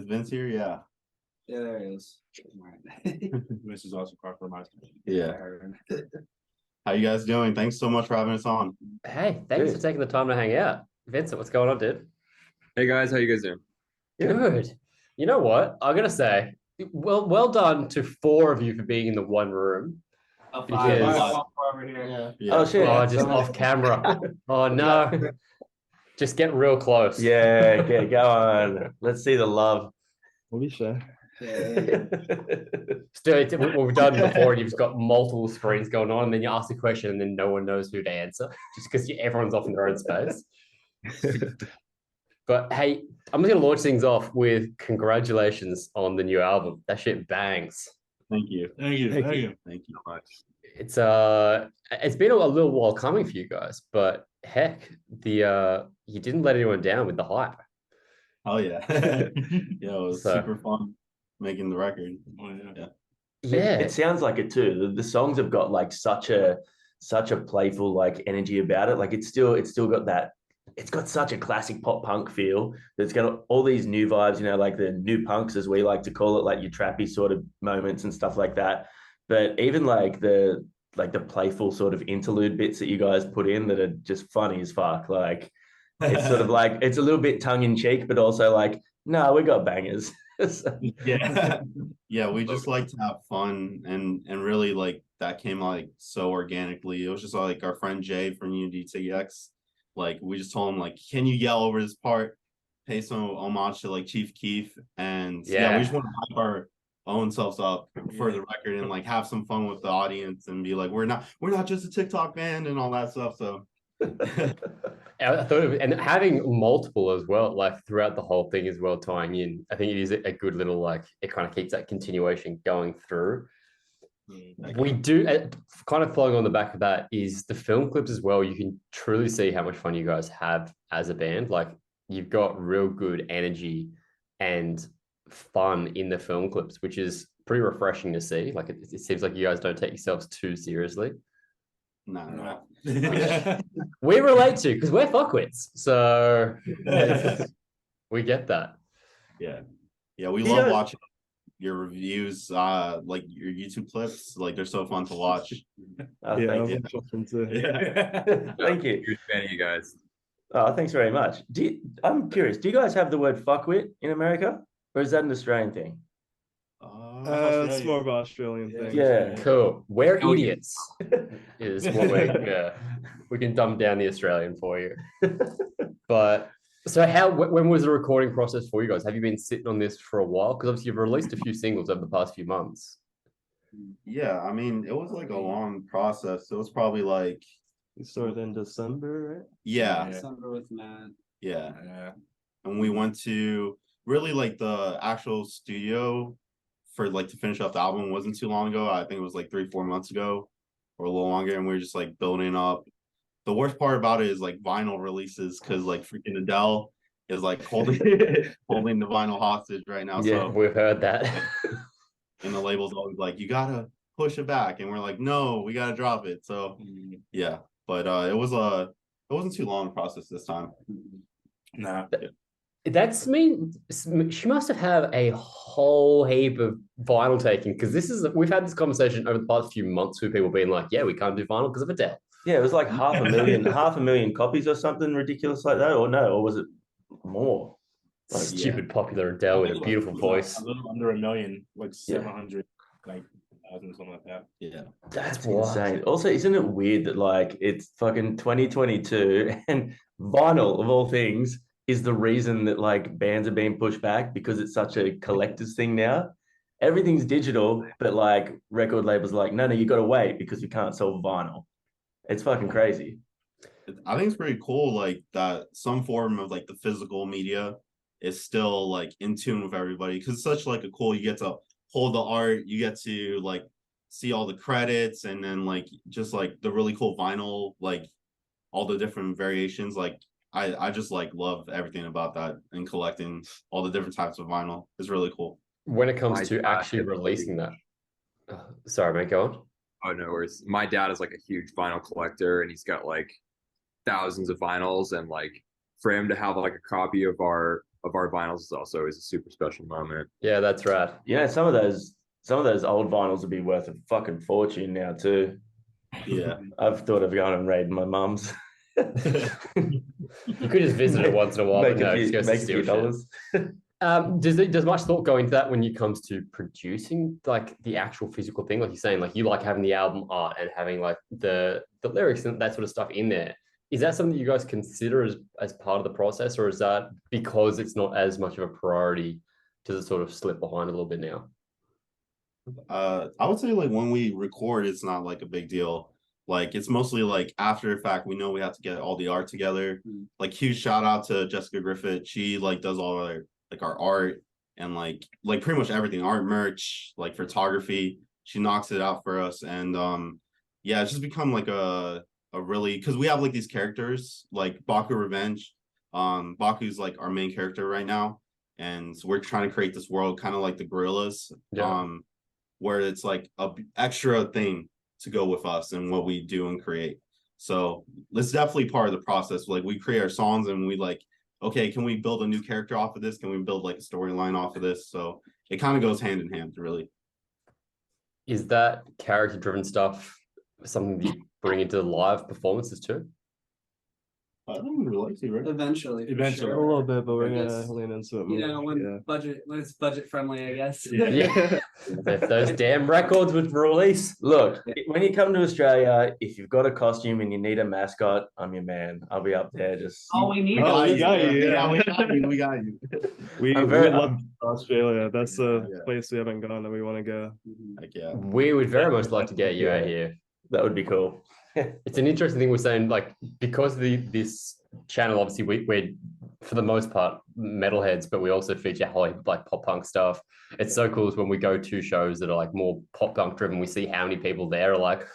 Is Vince here? Yeah. Yeah, there he is. This is also compromised. Yeah. How you guys doing? Thanks so much for having us on. Hey, thanks for taking the time to hang out. Vincent, what's going on, dude? Hey guys, how you guys doing? Good. You know what? I'm gonna say, well done to 4 of you for being in the one room. Because over here. Yeah. oh shit! Oh, just off camera. Oh no! Just get real close. Yeah, go on. Let's see the love. We'll be sure. Still, what we've done before, you've got multiple screens going on, and then you ask a question, and then no one knows who to answer, just because everyone's off in their own space. But hey, I'm just gonna launch things off with congratulations on the new album. That shit bangs. Thank you. Thank you. Thank you so much. It's been a little while coming for you guys, but heck, you didn't let anyone down with the hype. Oh yeah. Yeah, it was super fun making the record. Oh, yeah. Yeah. It sounds like it too. The songs have got like such a playful like energy about it. Like it's still got that. It's got such a classic pop punk feel. It's got all these new vibes, you know, like the new punks, as we like to call it, like your trappy sort of moments and stuff like that. But even like the playful sort of interlude bits that you guys put in that are just funny as fuck. Like it's sort of like it's a little bit tongue in cheek, but also like, no, we got bangers. Yeah. Yeah, we just like to have fun and really like that came like so organically. It was just like our friend Jay from Unity TX. Like we just told him like, can you yell over this part? Pay some homage to like Chief Keef, and yeah we just want to hype our own selves up for the record and like have some fun with the audience and be like, we're not just a TikTok band and all that stuff. So I thought and having multiple as well, like throughout the whole thing as well, tying in, I think it is a good little like it kind of keeps that continuation going through. We do kind of flowing on the back of that is the film clips as well. You can truly see how much fun you guys have as a band. Like you've got real good energy and fun in the film clips, which is pretty refreshing to see. Like it seems like you guys don't take yourselves too seriously. No. We relate to because we're fuckwits, so we get that. Yeah, we love watching your reviews, like your YouTube clips. Like they're so fun to watch. Thank you. Thank you. Huge fan of you guys. Oh, thanks very much. I'm curious, do you guys have the word fuckwit in America, or is that an Australian thing? It's more of an Australian thing. Yeah. Cool. We're idiots is what we can dumb down the Australian for you. But so when was the recording process for you guys? Have you been sitting on this for a while? Because obviously you've released a few singles over the past few months. Yeah, I mean, it was like a long process. It was probably like We started in December, right? yeah. December with Matt. Yeah. And we went to really like the actual studio for like to finish off the album wasn't too long ago. I think it was like 3-4 months ago or a little longer. And we were just like building up. The worst part about it is like vinyl releases because like freaking Adele is like holding the vinyl hostage right now. Yeah, so we've heard that. And the label's always like, you gotta push it back. And we're like, no, we gotta drop it. So yeah. But it wasn't too long a process this time. Nah. That's she must have had a whole heap of vinyl taking because we've had this conversation over the past few months with people being like, yeah, we can't do vinyl because of Adele. Yeah, it was like half a million copies or something ridiculous like that, or was it more? Like, stupid popular Adele with a beautiful voice. A little under 1 million, like 700, like 1,000, something like that. Yeah, that's insane. Also, isn't it weird that like it's fucking 2022 and vinyl of all things is the reason that like bands are being pushed back because it's such a collector's thing now. Everything's digital, but like record labels are like, no, you got to wait because you can't sell vinyl. It's fucking crazy. I think it's pretty cool, like that some form of like the physical media is still like in tune with everybody because it's such like a cool. You get to hold the art, you get to like see all the credits, and then like just like the really cool vinyl, like all the different variations. Like I just like love everything about that and collecting all the different types of vinyl. It's really cool. When it comes to actually releasing that, sorry, mate, go on. Oh, no worries. My dad is like a huge vinyl collector and he's got like thousands of vinyls, and like for him to have like a copy of our of our vinyls is also always a super special moment. Yeah, that's right. Yeah, some of those old vinyls would be worth a fucking fortune now too. Yeah. I've thought of going and raiding my mum's. You could just visit it once in a while, but Make no, a just few, go make a steal few shit. dollars. Does much thought go into that when it comes to producing like the actual physical thing? Like you're saying, like you like having the album art and having like the lyrics and that sort of stuff in there. Is that something that you guys consider as part of the process, or is that because it's not as much of a priority, does it sort of slip behind a little bit now? I would say like when we record, it's not like a big deal. Like it's mostly like after the fact, we know we have to get all the art together. Like huge shout out to Jessica Griffith. She like does all our art and like pretty much everything, art, merch, like photography. She knocks it out for us. And yeah, it's just become like a really, because we have like these characters like Baku Revenge. Baku's like our main character right now. And so we're trying to create this world kind of like the gorillas. Yeah. Where it's like a extra thing to go with us and what we do and create. So it's definitely part of the process. Like we create our songs and we like, okay, can we build a new character off of this? Can we build like a storyline off of this? So it kind of goes hand in hand, really. Is that character driven stuff something that you bring into live performances too? I don't really like to, right? Eventually. for Eventually. sure. A little bit, but we're Or gonna just, lean into it more. You know, when it's budget friendly, I guess. Yeah. If those damn records would release. Look, when you come to Australia, if you've got a costume and you need a mascot, I'm your man. I'll be up there just. All we need. Oh, is- we got you, yeah. we got you. We got you. We I'm very- love Australia. That's a Yeah. place we haven't gone that we want to go. Like, yeah. We would very much like to get you out here. That would be cool. It's an interesting thing we're saying, like, because this channel, obviously, we're for the most part metalheads, but we also feature like pop punk stuff. It's so cool when we go to shows that are like more pop punk driven, we see how many people there are like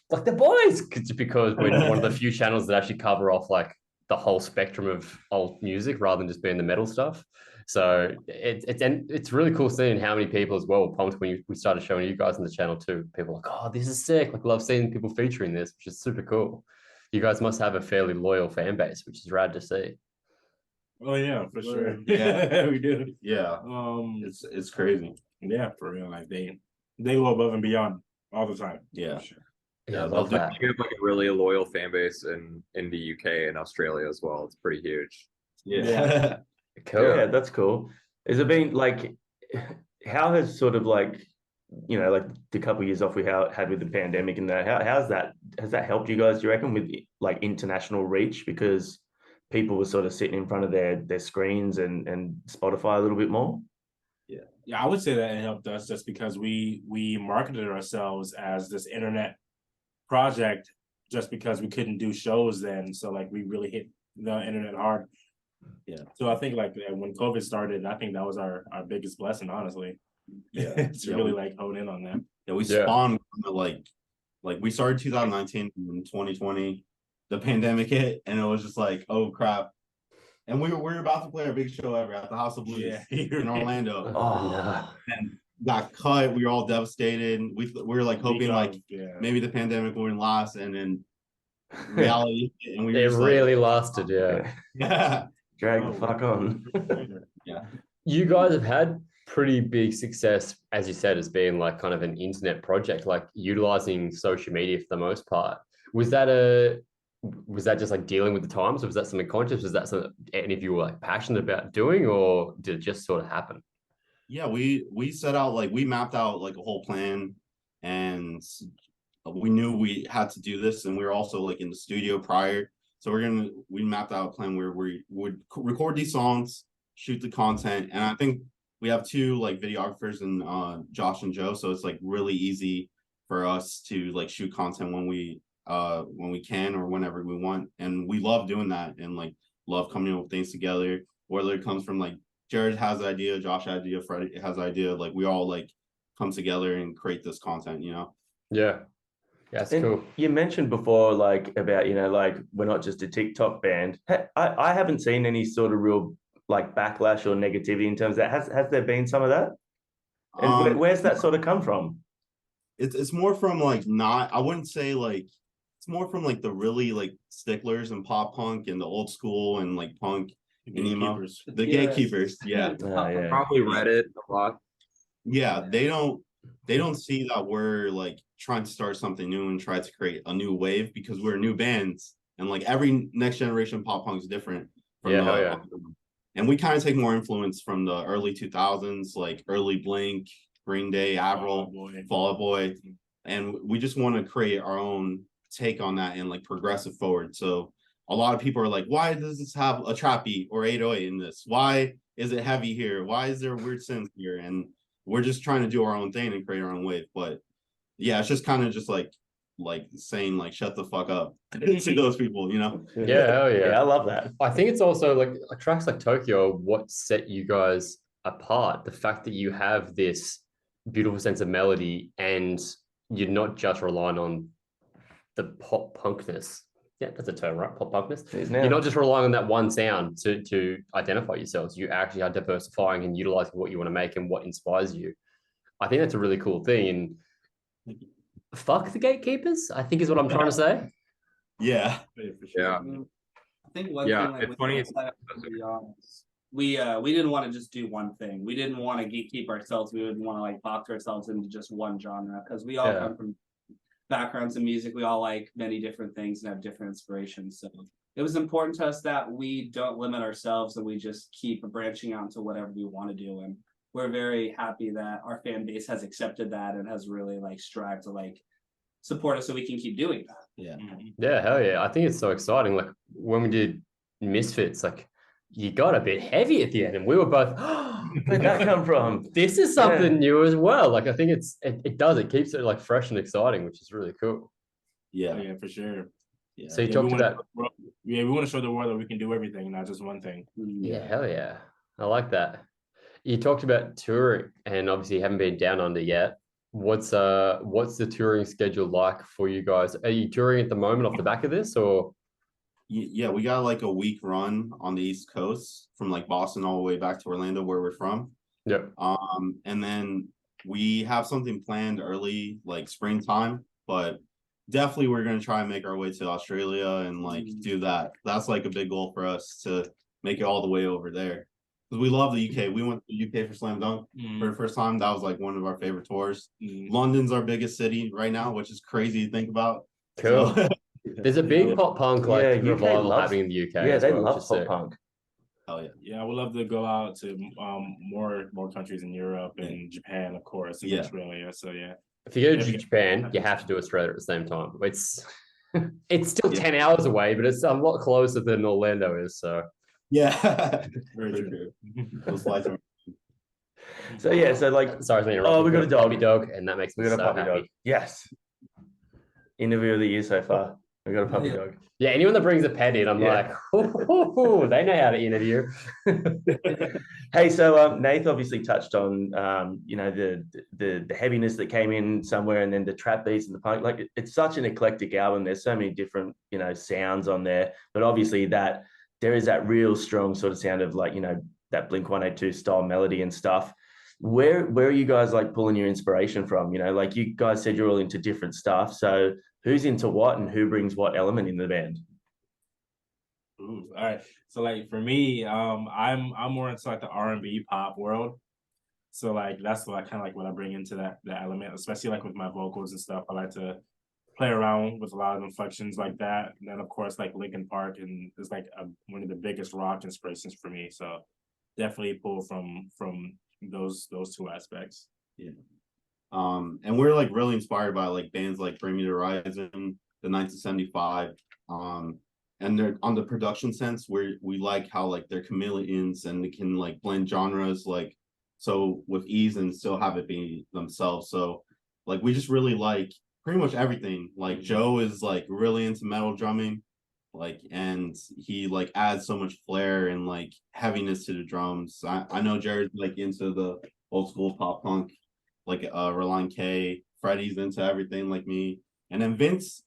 the boys, because we're one of the few channels that actually cover off like the whole spectrum of old music rather than just being the metal stuff. So it's really cool seeing how many people as well pumped when we started showing you guys on the channel too. People are like, oh, this is sick. Like, love seeing people featuring this, which is super cool. You guys must have a fairly loyal fan base, which is rad to see. Oh yeah, for sure. Yeah. we do. Yeah. It's crazy. Yeah, for real. Like they go above and beyond all the time. Yeah. For sure. Yeah, I they'll love do- that. We have like a really loyal fan base in the UK and Australia as well. It's pretty huge. Yeah. Cool. Yeah, that's cool. Has it been like, how has sort of like, you know, like the couple of years off we had with the pandemic and that, has that helped you guys, do you reckon, with like international reach? Because people were sort of sitting in front of their screens and Spotify a little bit more? Yeah, I would say that it helped us just because we marketed ourselves as this internet project just because we couldn't do shows then. So like we really hit the internet hard. Yeah. So I think like when COVID started, I think that was our biggest blessing, honestly. Yeah. It's Yeah, really we- like hone in on that. Yeah, we Yeah. spawned like we started 2019 and 2020, the pandemic hit, and it was just like, oh crap. And we were about to play our big show ever at the House of Blues in Orlando. Oh, no. And got cut. We were all devastated. We were like hoping like yeah. maybe the pandemic wouldn't last, and then reality hit, and we were It just really lasted, yeah. yeah. Drag Oh, the fuck on. You guys have had pretty big success, as you said, as being like kind of an internet project, like utilizing social media for the most part. Was that just like dealing with the times, or was that something conscious? Was that something any of you were like passionate about doing, or did it just sort of happen? Yeah, we set out like we mapped out like a whole plan, and we knew we had to do this, and we were also like in the studio prior. So we mapped out a plan where we would record these songs, shoot the content, and I think we have two like videographers and Josh and Joe, so it's like really easy for us to like shoot content when we can or whenever we want, and we love doing that and like love coming up with things together, whether it comes from like Jared has an idea, Josh has an idea, Freddie has an idea, like we all like come together and create this content, you know. Yeah. That's And cool. you mentioned before, like about, you know, like we're not just a TikTok band. I haven't seen any sort of real like backlash or negativity in terms of that. Has there been some of that? And where's that sort of come from? It's more from like I wouldn't say like, it's more from like the really like sticklers and pop punk and the old school and like punk and emo. Gatekeepers. The gatekeepers, yeah. Yeah. Probably Reddit a lot. Yeah, they don't see that we're like trying to start something new and try to create a new wave because we're new bands and like every next generation pop punk is different from Yeah, hell yeah. and we kind of take more influence from the early 2000s, like early Blink, Green Day, Avril, Fall Out Boy, and we just want to create our own take on that and like progress it forward. So a lot of people are like, why does this have a trap beat or 808 in this? Why is it heavy here? Why is there weird synth here? And we're just trying to do our own thing and create our own wave. But yeah, it's just kind of just like saying like shut the fuck up to those people, you know? Yeah, hell yeah. Yeah, I love that. I think it's also like tracks like Tokyo, what set you guys apart. The fact that you have this beautiful sense of melody and you're not just relying on the pop punkness. Yeah, that's a term, right? Pop punkness. You're not just relying on that one sound to identify yourselves. You actually are diversifying and utilizing what you want to make and what inspires you. I think that's a really cool thing. And fuck the gatekeepers, I think is what I'm trying to say. Yeah. Yeah. I think one Yeah, thing like it's with funny. us, to be honest, we didn't want to just do one thing. We didn't want to gatekeep ourselves. We would want to like box ourselves into just one genre because we all come from backgrounds in music. We all like many different things and have different inspirations. So it was important to us that we don't limit ourselves and we just keep branching out to whatever we want to do. And we're very happy that our fan base has accepted that and has really like strived to like support us so we can keep doing that. Yeah, hell yeah. I think it's so exciting. Like when we did Misfits, like you got a bit heavy at the end, and we were both, where'd that come from? This is something new as well. Like I think it keeps it like fresh and exciting, which is really cool. Yeah. Yeah, for sure. Yeah. So you Yeah, talked about we want to show the world that we can do everything, not just one thing. yeah, hell yeah. I like that. You talked about touring and obviously you haven't been down under yet. What's the touring schedule like for you guys? Are you touring at the moment off the back of this or? Yeah, we got like a week run on the East Coast from like Boston all the way back to Orlando where we're from. Yep. And then we have something planned early like springtime, but definitely we're gonna try and make our way to Australia and like do that. That's like a big goal for us to make it all the way over there. Because we love the UK. We went to the UK for Slam Dunk for the first time. That was like one of our favorite tours. London's our biggest city right now, which is crazy to think about. Cool. So, There's a big pop punk like UK revival loves- happening in the UK. Yeah, as they well, which love is pop sick. punk. hell yeah. Yeah, I would love to go out to more countries in Europe and Japan, of course, and Australia. So yeah. If you go to Japan, you have to do Australia at the same time. It's still 10 hours away, but it's a lot closer than Orlando is. So Yeah. Very For true. sure. Those flights are So yeah, so like sorry to interrupt. we got a dog. puppy dog, and that makes we me got a so puppy happy. dog. Yes. Interview of the year so far. We got a puppy dog. Yeah, anyone that brings a pet in, I'm like, they know how to interview. Hey, so Nath obviously touched on the heaviness that came in somewhere, and then the trap beats and the punk. Like it's such an eclectic album. There's so many different sounds on there, but obviously that there is that real strong sort of sound of like that Blink-182 style melody and stuff. Where are you guys like pulling your inspiration from? Like you guys said you're all into different stuff. So who's into what and who brings what element in the band? Ooh, all right. So like for me, I'm more into like the R&B pop world. So like that's like kind of like what I bring into that element, especially like with my vocals and stuff. I like to play around with a lot of inflections like that. And then of course like Linkin Park and is like one of the biggest rock inspirations for me. So definitely pull from those two aspects. Yeah. And we're like really inspired by like bands like Bring Me the Horizon, the 1975. And they're on the production sense where we like how like they're chameleons and they can like blend genres like so with ease and still have it be themselves. So like we just really like pretty much everything. Like Joe is like really into metal drumming, like and he like adds so much flair and like heaviness to the drums. I know Jared's like into the old school pop punk, like Relient K. Freddie's into everything like me, and then Vince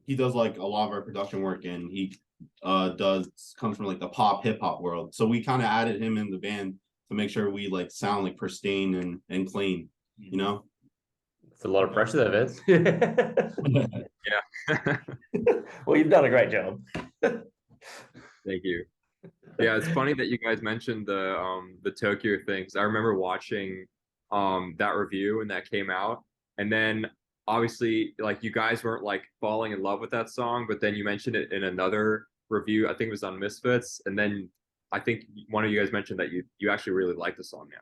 he does like a lot of our production work and he comes from like the pop hip hop world. So we kind of added him in the band to make sure we like sound like pristine and clean, It's a lot of pressure there, Vince. Yeah. Well, you've done a great job. Thank you. Yeah, it's funny that you guys mentioned the Tokyo thing, 'cause I remember watching that review and that came out, and then obviously like you guys weren't like falling in love with that song, but then you mentioned it in another review. I think it was on Misfits, and then I think one of you guys mentioned that you actually really like the song now.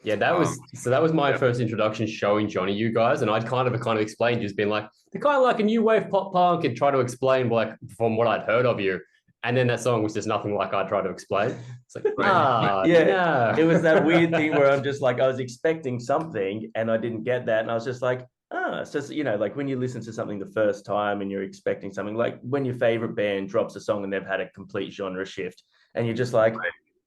Yeah, that was that was my yeah. first introduction showing Johnny you guys, and I'd kind of explained, just been like, they're kind of like a new wave pop punk, and try to explain like from what I'd heard of you. And then that song was just nothing like I tried to explain. It's like, Right. Yeah, no. it was that weird thing where I'm just like, I was expecting something and I didn't get that. And I was just like, it's just, like when you listen to something the first time and you're expecting something, like when your favorite band drops a song and they've had a complete genre shift and you're just like,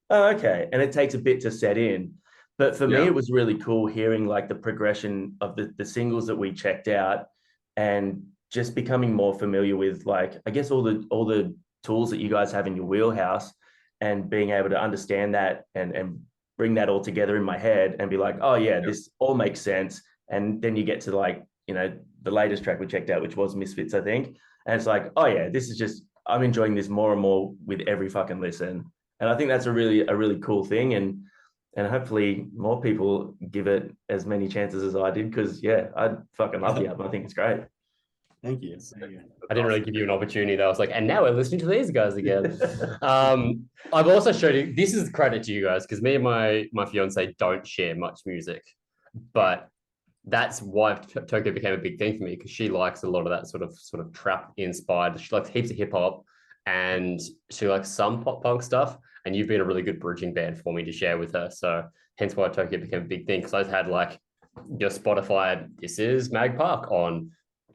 oh, okay. And it takes a bit to set in. But for me, Yeah. it was really cool hearing like the progression of the singles that we checked out and just becoming more familiar with like, I guess all the tools that you guys have in your wheelhouse and being able to understand that and bring that all together in my head and be like, oh yeah, this all makes sense. And then you get to like, the latest track we checked out, which was Misfits, I think. And it's like, oh yeah, this is just, I'm enjoying this more and more with every fucking listen. And I think that's a really cool thing. And hopefully more people give it as many chances as I did. Cause yeah, I fucking love the album. I think it's great. Thank you. I didn't really give you an opportunity though. I was like, and now we're listening to these guys again. I've also showed you, this is credit to you guys, because me and my fiance don't share much music, but that's why Tokyo became a big thing for me, because she likes a lot of that sort of trap inspired. She likes heaps of hip hop, and she likes some pop punk stuff. And you've been a really good bridging band for me to share with her. So hence why Tokyo became a big thing, because I've had like your Spotify, this is Mag Park on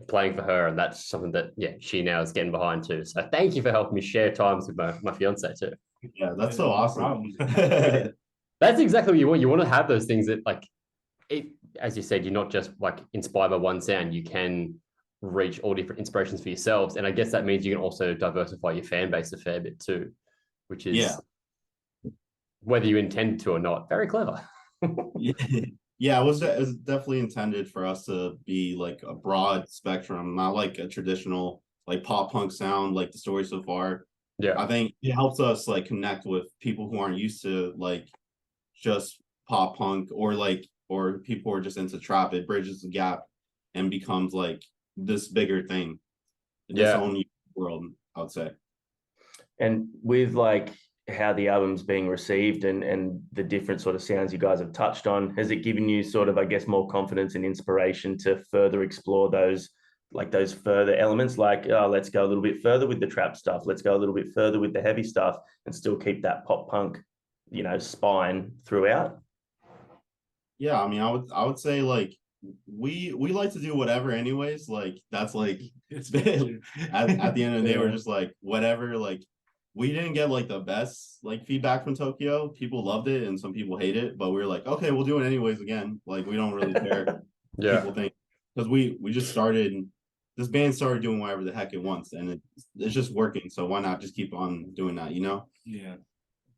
playing for her, and that's something that she now is getting behind too. So thank you for helping me share times with my fiance too. Yeah, that's so awesome. That's exactly what you want. You want to have those things that like it, as you said, you're not just like inspired by one sound. You can reach all different inspirations for yourselves, and I guess that means you can also diversify your fan base a fair bit too, which is whether you intend to or not, very clever. Yeah, it was definitely intended for us to be like a broad spectrum, not like a traditional like pop punk sound like the story so far. Yeah, I think it helps us like connect with people who aren't used to like just pop punk or people who are just into trap. It bridges the gap and becomes like this bigger thing, this own world, I would say. And with like how the album's being received and the different sort of sounds you guys have touched on, has it given you sort of, I guess, more confidence and inspiration to further explore those further elements, like, oh, let's go a little bit further with the trap stuff, let's go a little bit further with the heavy stuff and still keep that pop punk, spine throughout? Yeah, I mean, I would say like we like to do whatever anyways. Like that's like it's been at the end of the day, we're just like whatever. Like we didn't get like the best like feedback from Tokyo. People loved it and some people hate it, but we were like, okay, we'll do it anyways again. Like we don't really care what people think, because we just started, this band started doing whatever the heck it wants, and it's just working. So why not just keep on doing that, Yeah.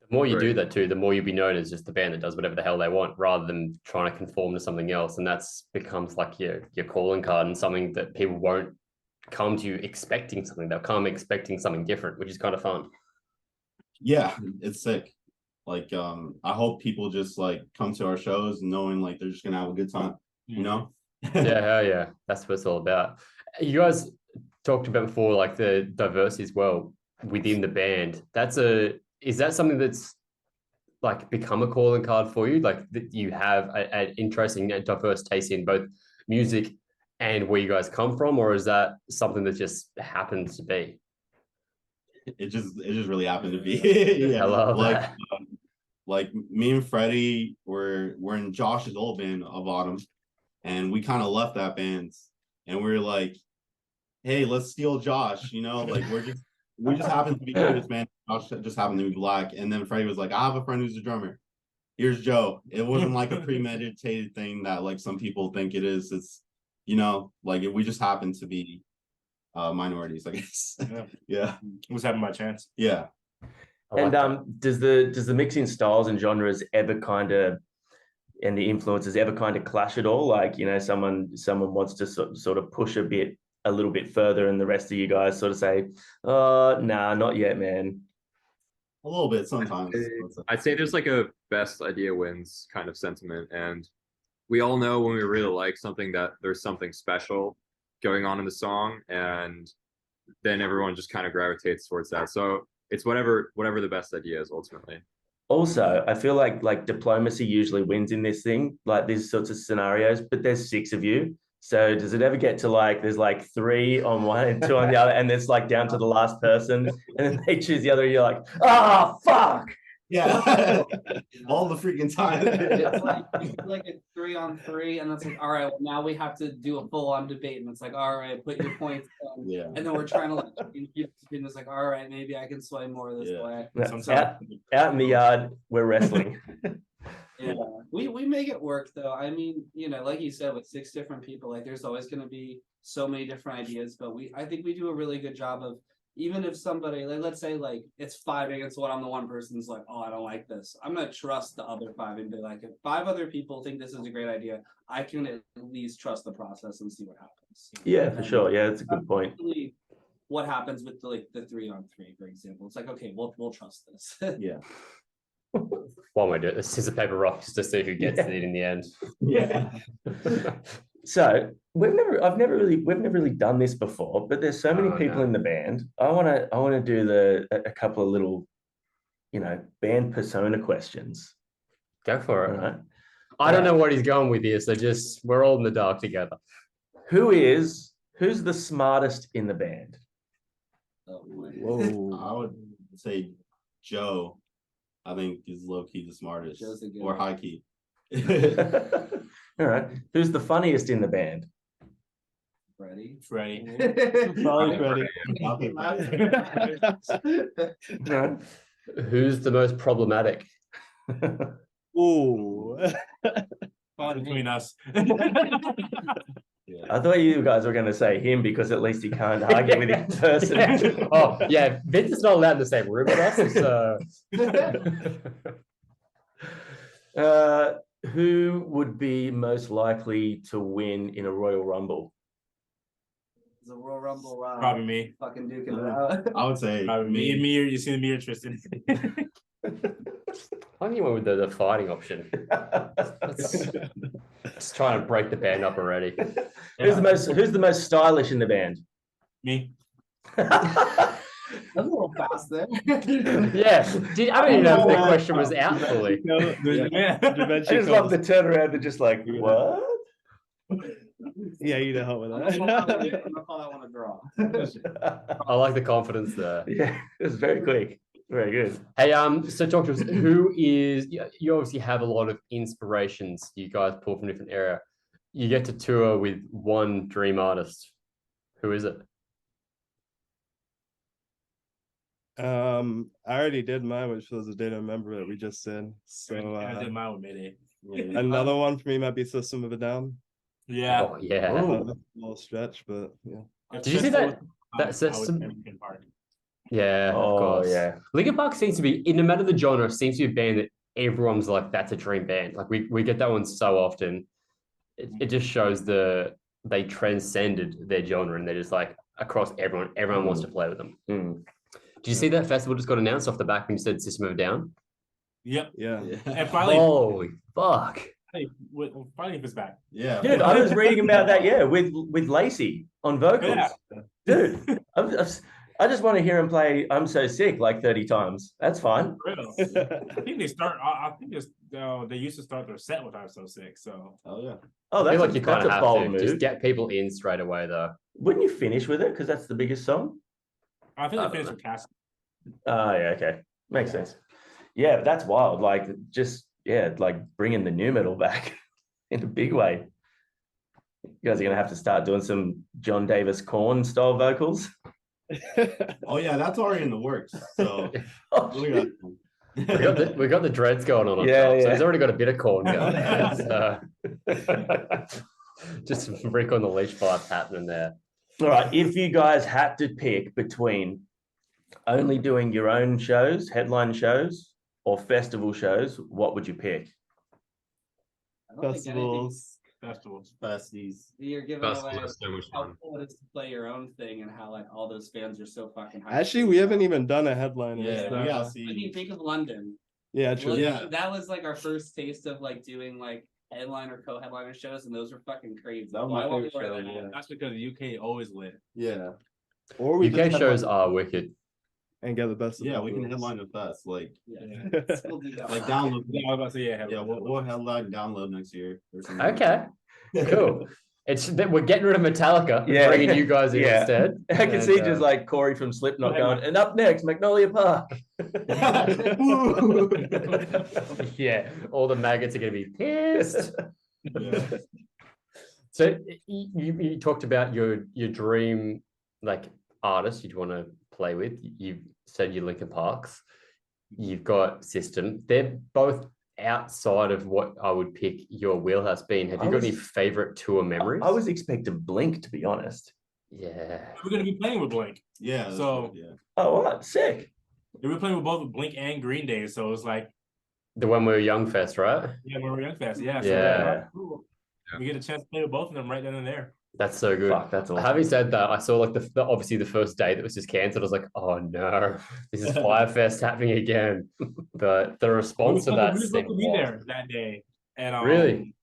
The more you do that too, the more you'll be known as just the band that does whatever the hell they want, rather than trying to conform to something else. And that's becomes like your calling card, and something that people won't come to you expecting something. They'll come expecting something different, which is kind of fun. Yeah, it's sick. Like I hope people just like come to our shows knowing like they're just gonna have a good time, Yeah, hell yeah. That's what it's all about. You guys talked about before, like the diversity as well within the band. Is that something that's like become a calling card for you? Like that you have an interesting and diverse taste in both music and where you guys come from, or is that something that just happens to be? It just really happened to be. I love like that. like me and Freddie were in Josh's old band of Autumn, and we kind of left that band, and we were like, hey, let's steal Josh, like we just happened to be in this band. Josh just happened to be black. And then Freddie was like, I have a friend who's a drummer. Here's Joe. It wasn't like a premeditated thing that like some people think it is. It's like we just happened to be minorities, I guess. Yeah. It was having my chance. Yeah. And does the mixing styles and genres ever kind of, and the influences ever kind of clash at all? Like, someone wants to sort of push a little bit further, and the rest of you guys sort of say, oh, nah, not yet, man. A little bit sometimes. I'd say there's like a best idea wins kind of sentiment, and we all know when we really like something that there's something special going on in the song, and then everyone just kind of gravitates towards that. So it's whatever the best idea is ultimately. Also, I feel like diplomacy usually wins in this thing, like these sorts of scenarios, but there's 6 of you. So does it ever get to like there's like 3 on one and 2 on the other, and it's like down to the last person, and then they choose the other, and you're like, ah, fuck. Yeah. All the freaking time. It's like a 3-on-3, and it's like, all right, well, now we have to do a full-on debate, and it's like, all right, put your points down. Yeah. And then we're trying to like, and it's like, all right, maybe I can sway more this way. Out in the yard, we're wrestling. Yeah, we make it work though. I mean, like you said, with 6 different people, like there's always going to be so many different ideas, but I think we do a really good job of, even if somebody, like, let's say like it's 5 against 1, I'm the one person's like, oh, I don't like this. I'm gonna trust the other 5 and be like, if 5 other people think this is a great idea, I can at least trust the process and see what happens. Yeah, for sure. Yeah, that's a good point. What happens with the 3-on-3, for example? It's like, okay, we'll trust this. Yeah. Why am I doing this? Scissor, paper, rock, just to see who gets it in the end. Yeah. So we've never really done this before, but there's so many people in the band. I wanna do a couple of little, band persona questions. Go for it. All right. I don't know what he's going with here, so we're all in the dark together. Who's the smartest in the band? Oh, Whoa. I would say Joe. I think he's low key the smartest, Joe's a good or one. high key. All right. Who's the funniest in the band? Freddie. Probably Freddie. All right. Who's the most problematic? Ooh. Between us. I thought you guys were going to say him because at least he can't argue with in person. Yeah. Oh, yeah. Vince is not allowed in the same room with us. Who would be most likely to win in a Royal Rumble? The Royal Rumble. Probably me. Fucking duking it out. I would say Probably me. Me, you see me or Tristan. I think you went with the fighting option. Let's try and break the band up already. Who's the most stylish in the band? Me. That's a little fast there. Yeah. I don't even know if the question was out fully. Yeah. I just love the turnaround. They're just like, what? Yeah, you know help with I'm gonna that. call that one a draw. I like the confidence there. Yeah, it was very quick. Very good. Hey, so talk to us. Who is you obviously have a lot of inspirations you guys pull from different era. You get to tour with one dream artist. Who is it? I already did mine, which was a data member that we just did. So I did mine with Mayday. another one for me might be System of a Down. Yeah. Oh, yeah. A little stretch, but yeah. Did you see that? That system? Yeah, Oh, of course. yeah. Linkin Park seems to be, no matter the genre, seems to be a band that everyone's like, that's a dream band. Like we get that one so often. It just shows they transcended their genre and they're just like across everyone. Everyone wants to play with them. Mm. Did you see that festival just got announced off the back when you said System of a Down? Yep. Yeah. And finally, Holy fuck. finally if it's back. Yeah. Dude, I was reading about that, with Lacey on vocals. Yeah. Dude, I just want to hear him play I'm So Sick like 30 times. That's fine. Real. I think they start. I think they used to start their set with I'm So Sick. So. Oh yeah. Oh, I feel that's like you kind that's of a have bold to move. just get people in straight away, though. Wouldn't you finish with it? Because that's the biggest song. I think they finished with Cass. Oh, yeah, okay. Makes sense. Yeah, but that's wild. Like, like bringing the new metal back in a big way. You guys are going to have to start doing some John Davis Korn style vocals. Oh yeah, that's already in the works. So we got the dreads going on Yeah, top, so yeah. he's already got a bit of corn going. So, just some Rick on the leash vibes happening there. All right, if you guys had to pick between only doing your own shows, headline shows, or festival shows, what would you pick? I don't think Festivals. Festivals. Besties. You're giving Festivals away are so much how fun. cool it is to play your own thing and how like all those fans are so fucking hyped. Actually, we haven't even done a headline. Yeah, we gotta see. I mean, think of London. Yeah, true. London, that was like our first taste of like doing like headliner, co-headliner shows, and those were fucking crazy. That was So my I want favorite more of show, that. yeah. That's because the UK always lit. Yeah. Or we UK just shows headline are wicked. and get the best. Of Yeah, both we can worlds. headline the fest. Like, Yeah, we'll do that. like download. Yeah, I was about to say yeah. Yeah, we'll headline download next year. Or something. Okay, cool. It's that we're getting rid of Metallica, Yeah. bringing you guys in Yeah. instead. I can And, see just like Corey from Slipknot going, and up next, Magnolia Park. yeah, all the maggots are going to be pissed. Yeah. So you talked about your dream like artist you'd want to play with. You said your Linkin Parks. You've got System. They're both outside of what I would pick your wheelhouse being. Have you got any favorite tour memories? I was expecting Blink, to be honest. Yeah. We're gonna be playing with Blink. Yeah. that's So- good, yeah. Oh, what? Sick. We were playing with both Blink and Green Day, so it was like, The one where Young Fest, right? yeah, we were Young Fest. Yeah. So Yeah. cool. We get a chance to play with both of them right then and there. That's so good. Fuck, that's awesome. Having said that, I saw like the obviously the first day that was just cancelled. I was like, oh no, this is Firefest happening again. But the response to that we were supposed to be was- there that day, and Really?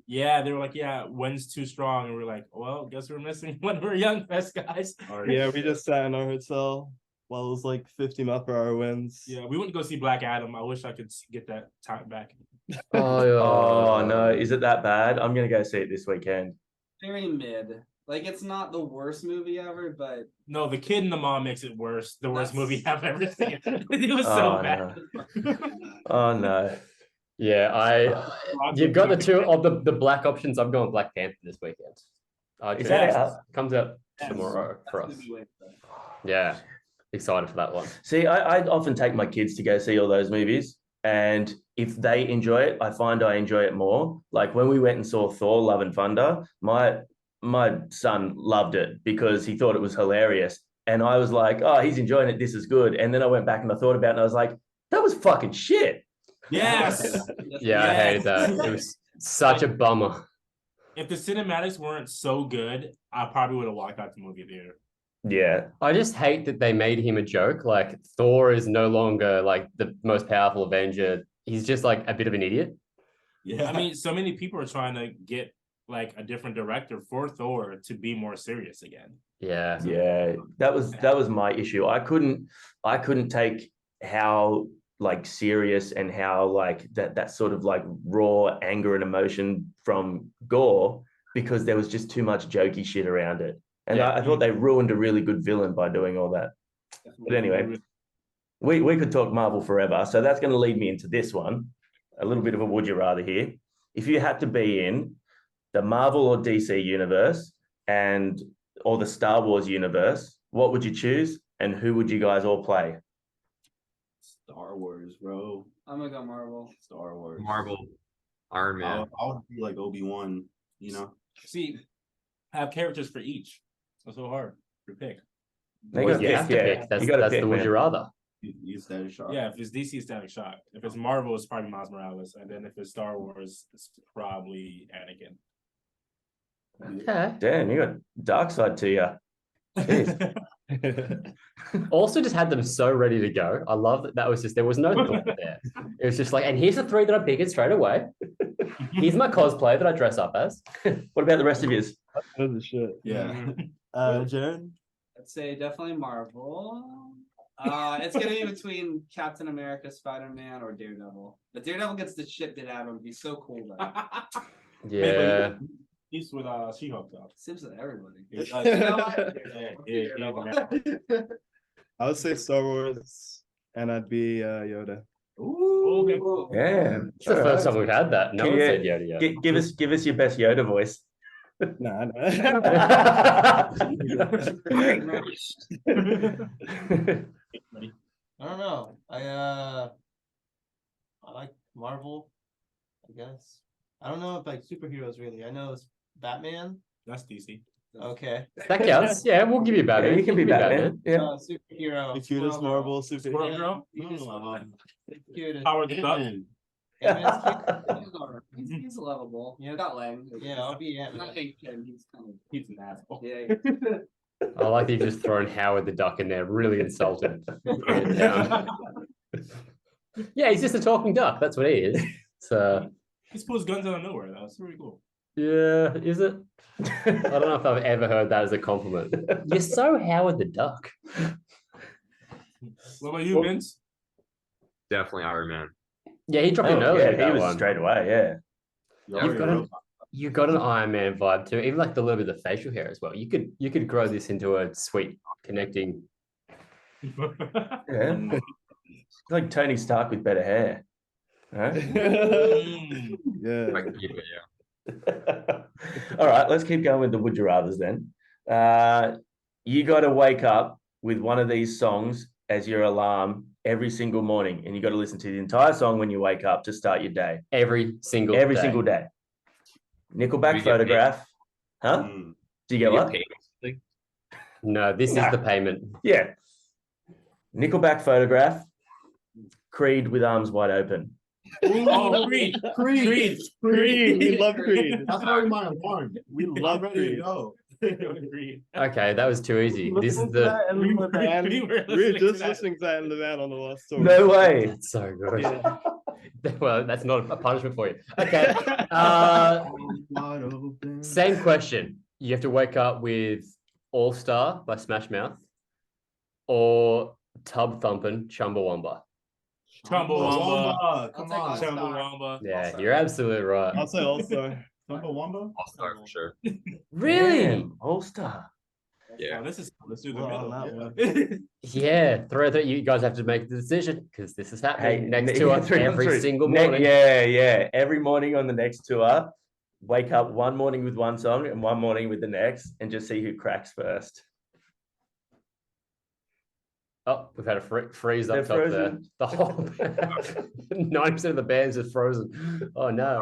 yeah, they were like, yeah, wind's too strong, and we were like, well, guess we're missing when we're Young Fest guys. Yeah, we just sat in our hotel while it was like 50 mile per hour winds. Yeah, we went to go see Black Adam. I wish I could get that time back. Oh, no. Is it that bad? I'm going to go see it this weekend. Very mid. Like it's not the worst movie ever, but No, the kid and the mom makes it worse. The worst That's- movie I've ever seen. It was Oh, so bad. Oh, no. Yeah, you've got the two of the black options. I'm going Black Panther this weekend. Is that out? Comes out Yes. tomorrow for that's us. gonna be way better. Yeah, excited for that one. See, I often take my kids to go see all those movies. And if they enjoy it, I find I enjoy it more. Like when we went and saw Thor, Love and Thunder, my son loved it because he thought it was hilarious. And I was like, oh, he's enjoying it. This is good. And then I went back and I thought about it and I was like, that was fucking shit. Yes. Yeah, I hated that. It was such a bummer. If the cinematics weren't so good, I probably would have walked out the movie theater. Yeah. I just hate that they made him a joke. Like Thor is no longer like the most powerful Avenger. He's just like a bit of an idiot. Yeah. I mean, so many people are trying to get like a different director for Thor to be more serious again. Yeah. Yeah. That was my issue. I couldn't take how like serious and how like that sort of like raw anger and emotion from Gore because there was just too much jokey shit around it. And Yeah. I thought they ruined a really good villain by doing all that. But anyway, we could talk Marvel forever. So that's going to lead me into this one. A little bit of a would you rather here. If you had to be in the Marvel or DC universe or the Star Wars universe, what would you choose and who would you guys all play? Star Wars, bro. I'm gonna go Marvel. Star Wars. Marvel, Iron Man. I would be like Obi-Wan, you know? See, have characters for each. It's so hard to pick. They Well, gotta you pick, have to yeah. pick. That's You gotta that's pick, the would man. you rather. Use that shot. Yeah, if it's DC, Static Shock. If it's Marvel, it's probably Miles Morales, and then if it's Star Wars, it's probably Anakin. Okay. Damn, you got dark side to you. Jeez. Also, just had them so ready to go. I love that. That was just there was no thought there. It was just like, and here's the three that I picked straight away. Here's my cosplay that I dress up as. What about the rest of yours? That's the shit. Yeah. Jared? I'd say definitely Marvel. It's gonna be between Captain America, Spider-Man, or Daredevil. But Daredevil gets the shit bit out of him. It'd be so cool though. Yeah. He's with She-Hulk though. Seems with everybody. I would say Star Wars, and I'd be Yoda. Ooh, okay, cool. Yeah. It's the first time we've had that. No Can one you- said Yoda yet. Give us your best Yoda voice. Nah, nah. I don't know. I like Marvel, I guess. I don't know if like superheroes really. I know it's Batman. That's DC. Okay. That counts. Yeah, we'll give you Yeah, Batman. you can be Give you Batman. Yeah. Superhero. The cutest Marvel Squirrel superhero. Girl. Cutest. Howard the Duck. Ant-Man's cute. he's lovable. You know, got Lang. Yeah, I'll be I Ant-Man. hate him. He's an asshole. Yeah. I like that you've just thrown Howard the Duck in there, really insulted. Yeah, he's just a talking duck. That's what he is. So He pulls guns out of nowhere. That's really cool. yeah, is it? I don't know if I've ever heard that as a compliment. You're so Howard the Duck. What about you, Vince? Definitely Iron Man. Yeah, he dropped in earlier. yeah, with he that was one. straight away. Yeah. You got an Iron Man vibe too. Even like the little bit of facial hair as well. You could grow this into a sweet connecting. Yeah. It's like Tony Stark with better hair. Right? Yeah. I can keep it, yeah. All right, let's keep going with the would you rathers then. You got to wake up with one of these songs as your alarm every single morning, and you got to listen to the entire song when you wake up to start your day. Every single day. Nickelback Photograph. Huh? Mm. Do you get what? Paid or something? No, this is the payment. Yeah. Nickelback Photograph. Creed with Arms Wide Open. Oh, Creed. Creed. We love Creed. That's already my alarm. We love ready to Creed. go. Creed. Okay, that was too easy. This is the. We were listening just to that. listening to that in the van on the last tour. No way. That's so good. Yeah. Well, that's not a punishment for you. Okay. Same question. You have to wake up with All Star by Smash Mouth or Tub Thumpin' Chumbawamba. Chumbawamba. Come I'll on. take Chumbawamba. Yeah, you're absolutely right. I'll say All-Star. Chumbawamba? I'll start for sure. Really? All Star. Yeah. Oh, let's do the Well, middle. on that one. Yeah, throw that. You guys have to make the decision because this is happening next ne- to us 3 on every 3. single Ne- morning. Yeah. Every morning on the next tour, wake up one morning with one song and one morning with the next, and just see who cracks first. Oh, we've had a freeze up They're top frozen. there. The whole 90% of the band's just frozen. Oh no.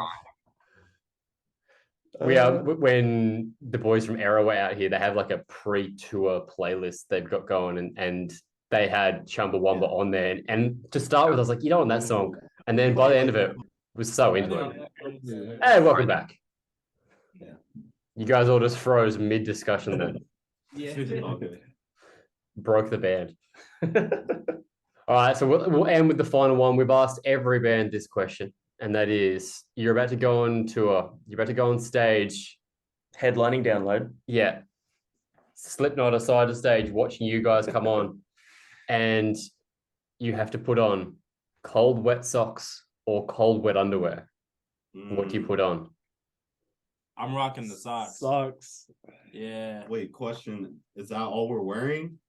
When the boys from Arrow were out here, they have like a pre-tour playlist they've got going, and they had Chumbawamba on there. And to start with, I was like, you know, on that song. And then by the end of it, was so into it. Hey, welcome back. You guys all just froze mid-discussion then. Broke the band. All right, so we'll end with the final one. We've asked every band this question, and that is: you're about to go on tour, you're about to go on stage. Headlining download. Yeah, Slipknot aside the stage, watching you guys come on, and you have to put on cold wet socks or cold wet underwear. What do you put on? I'm rocking the socks. Socks. Yeah. Wait, question. Is that all we're wearing?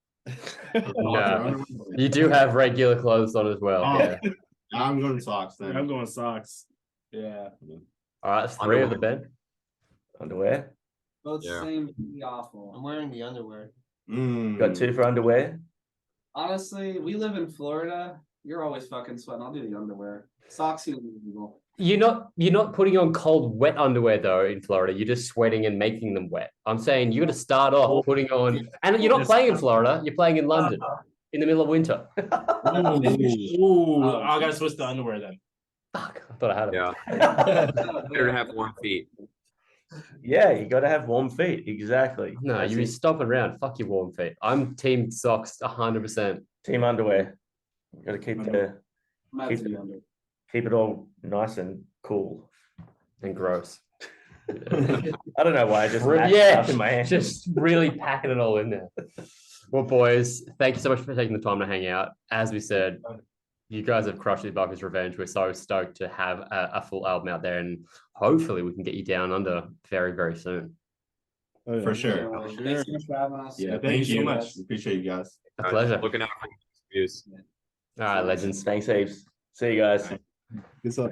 No, you do have regular clothes on as well. Oh. Yeah. I'm going socks then. I'm going socks. Yeah. All right, that's 3 of the bed. Underwear. Both Yeah. same pretty awful. I'm wearing the underwear. Got 2 for underwear. Honestly, we live in Florida. You're always fucking sweating. I'll do the underwear. Socks seem reasonable. You're not putting on cold wet underwear though in Florida. You're just sweating and making them wet. I'm saying you got to start off putting on, and you're not playing in Florida. You're playing in London in the middle of winter. Ooh, I gotta switch the underwear then. Fuck, I thought I had it. Yeah. Better to have warm feet. Yeah, you got to have warm feet. Exactly. No, That's you be it. stomping around. Fuck your warm feet. I'm team socks 100%. Team underwear. Got to keep Might do the under. keep it all nice and cool. And gross. I don't know why I just mashed it Yeah, up in my hand. just really packing it all in there. Well, boys, thank you so much for taking the time to hang out. As we said, you guys have crushed it, Bucky's Revenge. We're so stoked to have a full album out there, and hopefully we can get you down under very, very soon. Oh, yeah. For sure. Thanks so much for having us. Yeah, Thank you so much. Appreciate you guys. A pleasure. Looking out for views. All right, legends. Thanks, heaps. See you guys. Good stuff.